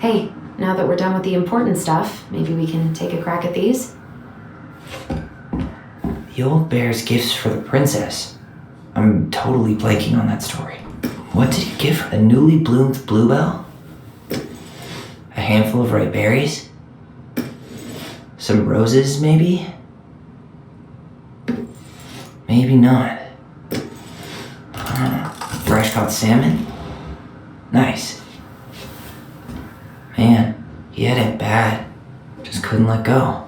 Hey, now that we're done with the important stuff, maybe we can take a crack at these? The old bear's gifts for the princess. I'm totally blanking on that story. What did he give her? A newly bloomed bluebell? A handful of ripe berries? Some roses, maybe? Maybe not. Fresh caught salmon? Nice. Man, he had it bad. Just couldn't let go.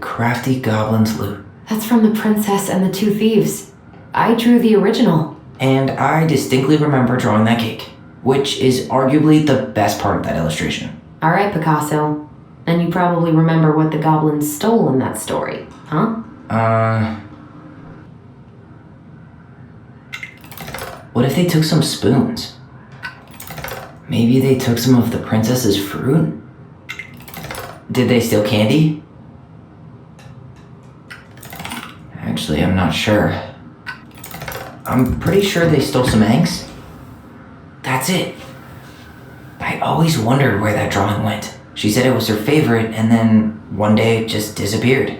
Crafty goblin's loot. That's from The Princess and the Two Thieves. I drew the original. And I distinctly remember drawing that cake, which is arguably the best part of that illustration. All right, Picasso. And you probably remember what the goblins stole in that story, huh? What if they took some spoons? Maybe they took some of the princess's fruit? Did they steal candy? Actually, I'm not sure. I'm pretty sure they stole some eggs. That's it. I always wondered where that drawing went. She said it was her favorite, and then one day it just disappeared.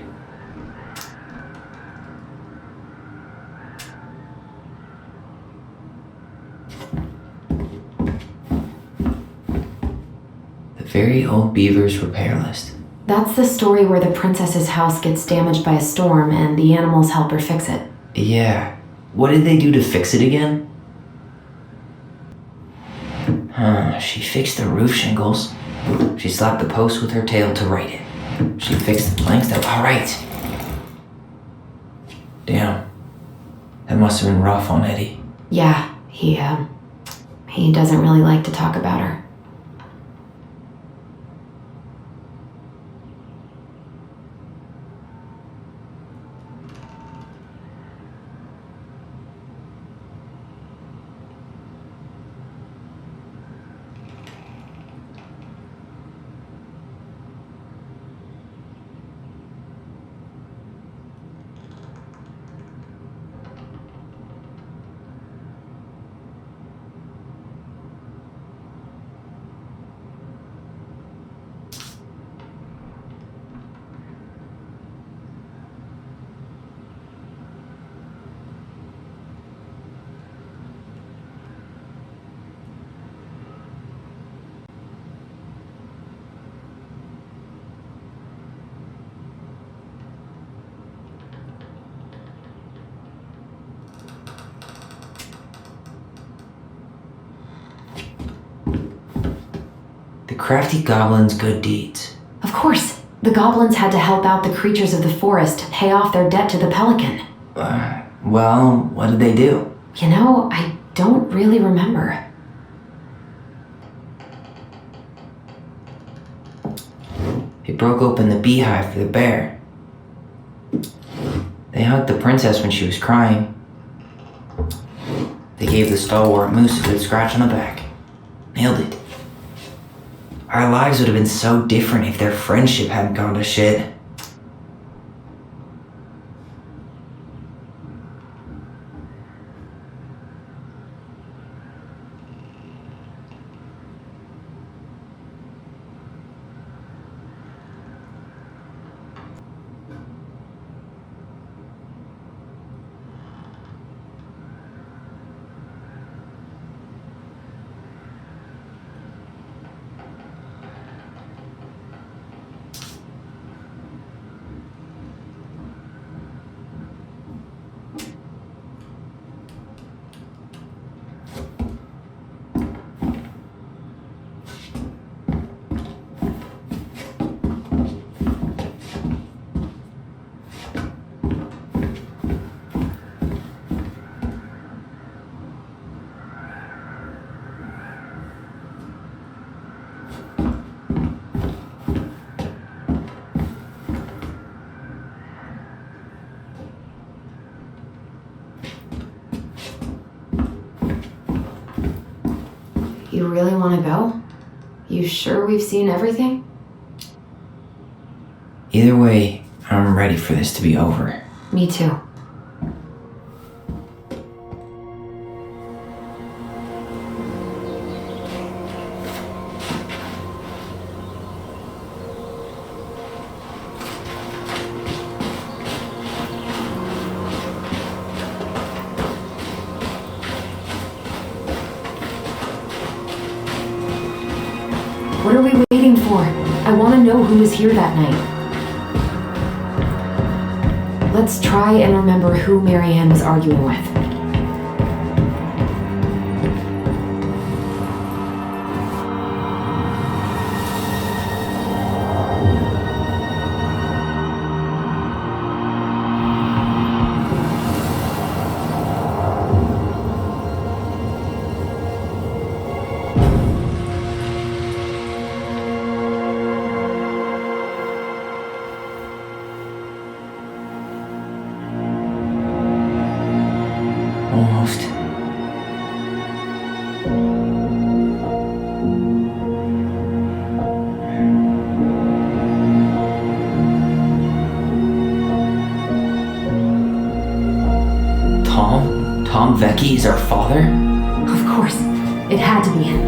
The Very Old Beaver's Repair List. That's the story where the princess's house gets damaged by a storm and the animals help her fix it. Yeah. What did they do to fix it again? She fixed the roof shingles. She slapped the post with her tail to right it. She fixed the planks that... Alright. Damn. That must have been rough on Eddie. Yeah, he doesn't really like to talk about her. The crafty goblin's good deeds. Of course, the goblins had to help out the creatures of the forest to pay off their debt to the pelican. Well, what did they do? You know, I don't really remember. They broke open the beehive for the bear. They hugged the princess when she was crying. They gave the stalwart moose a good scratch on the back. Nailed it. Our lives would have been so different if their friendship hadn't gone to shit. You really want to go? You sure we've seen everything? Either way, I'm ready for this to be over. Me too. What are we waiting for? I want to know who was here that night. Let's try and remember who Marianne was arguing with. Almost. Tom Vecchi is our father? Of course. It had to be him.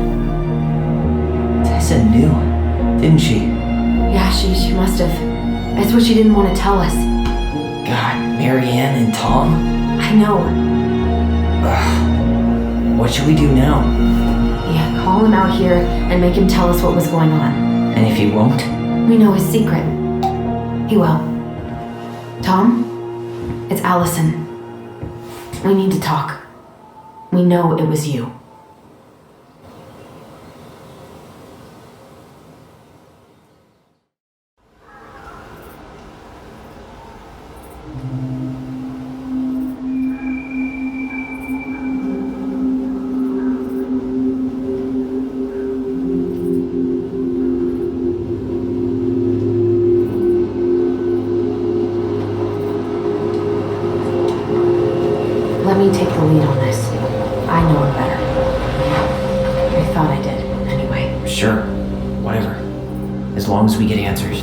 Tessa knew, didn't she? Yeah, she must have. That's what she didn't want to tell us. God, Marianne and Tom? I know. What should we do now? Yeah, call him out here and make him tell us what was going on. And if he won't? We know his secret. He will. Tom? It's Allison. We need to talk. We know it was you. Let me take the lead on this. I know it better. I thought I did, anyway. Sure, whatever. As long as we get answers.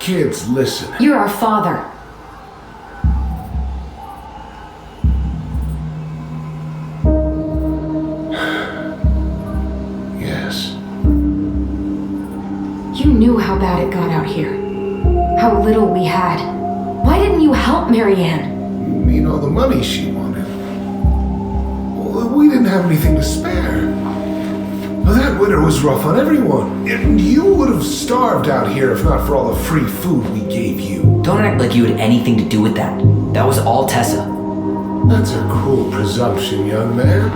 Kids, listen. You're our father. Yes. You knew how bad it got out here. How little we had. Why didn't you help Marianne? You mean all the money she wanted? Well, we didn't have anything to spare. Well, that winter was rough on everyone. And you would have starved out here if not for all the free food we gave you. Don't act like you had anything to do with that. That was all Tessa. That's a cruel presumption, young man.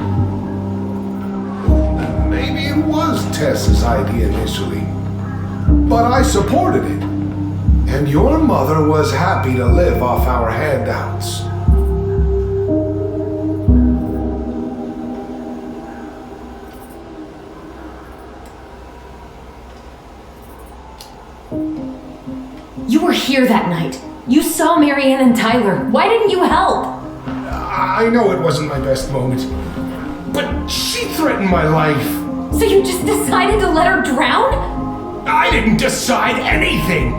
Maybe it was Tessa's idea initially. But I supported it. And your mother was happy to live off our handouts. You were here that night. You saw Marianne and Tyler. Why didn't you help? I know it wasn't my best moment, but she threatened my life. So you just decided to let her drown? I didn't decide anything.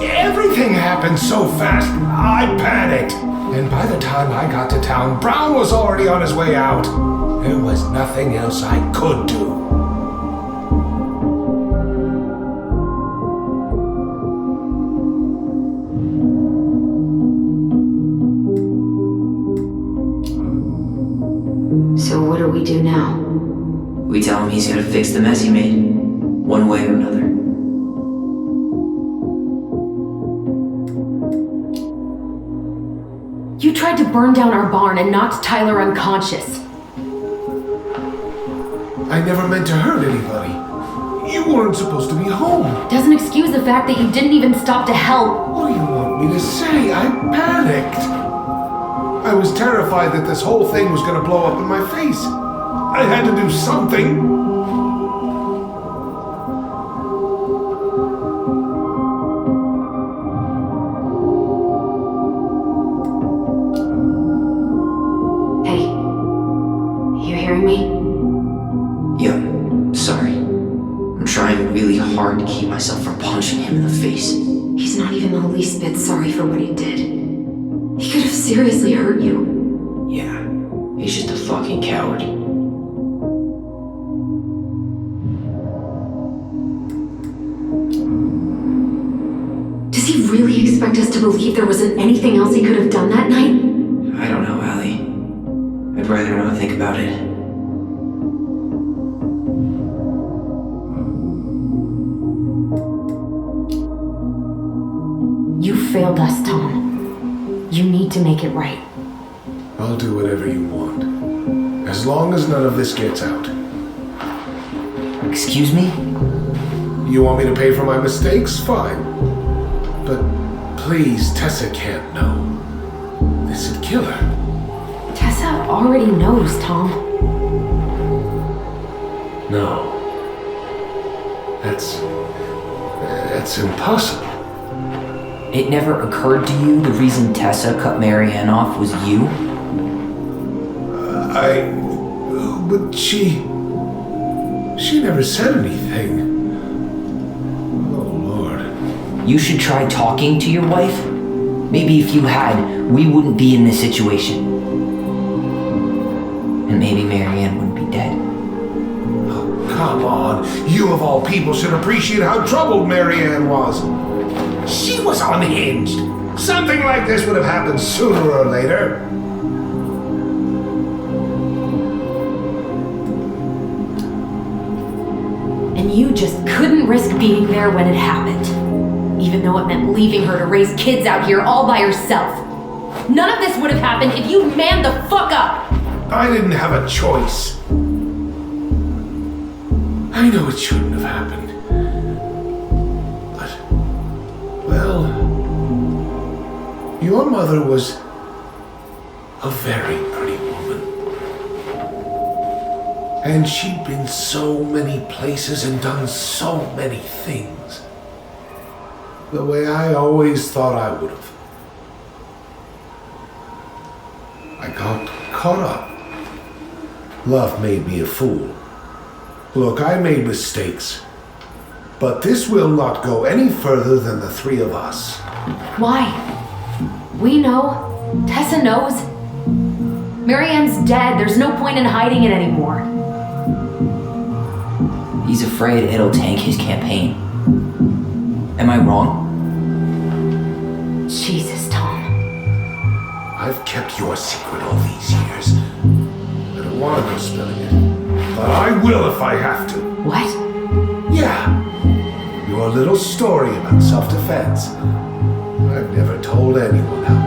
Everything happened so fast, I panicked. And by the time I got to town, Brown was already on his way out. There was nothing else I could do. So what do we do now? We tell him he's gotta fix the mess he made, one way or another. You tried to burn down our barn and knocked Tyler unconscious. I never meant to hurt anybody. You weren't supposed to be home. Doesn't excuse the fact that you didn't even stop to help. What do you want me to say? I panicked. I was terrified that this whole thing was going to blow up in my face. I had to do something. Hey, you hearing me? Yeah, sorry. I'm trying really hard to keep myself from punching him in the face. He's not even the least bit sorry for what he did. He could have seriously hurt you. Yeah, he's just a fucking coward. Does he really expect us to believe there wasn't anything else he could have done that night? I don't know, Allie. I'd rather not think about it. You failed us, Tom. You need to make it right. I'll do whatever you want. As long as none of this gets out. Excuse me? You want me to pay for my mistakes? Fine. But please, Tessa can't know. This'd kill her. Tessa already knows, Tom. No. That's impossible. It never occurred to you the reason Tessa cut Marianne off was you? But she never said anything. Oh, Lord. You should try talking to your wife. Maybe if you had, we wouldn't be in this situation. And maybe Marianne wouldn't be dead. Oh, come on. You of all people should appreciate how troubled Marianne was. She was unhinged. Something like this would have happened sooner or later. And you just couldn't risk being there when it happened. Even though it meant leaving her to raise kids out here all by herself. None of this would have happened if you'd manned the fuck up! I didn't have a choice. I know it shouldn't have happened. But, well, your mother was a very pretty woman. And she'd been so many places and done so many things. The way I always thought I would have. I got caught up. Love made me a fool. Look, I made mistakes. But this will not go any further than the three of us. Why? We know. Tessa knows. Marianne's dead. There's no point in hiding it anymore. He's afraid it'll tank his campaign. Am I wrong? Jesus, Tom. I've kept your secret all these years. I don't want to go spilling it. But I will if I have to. What? Yeah. Your little story about self-defense. I've never told anyone else.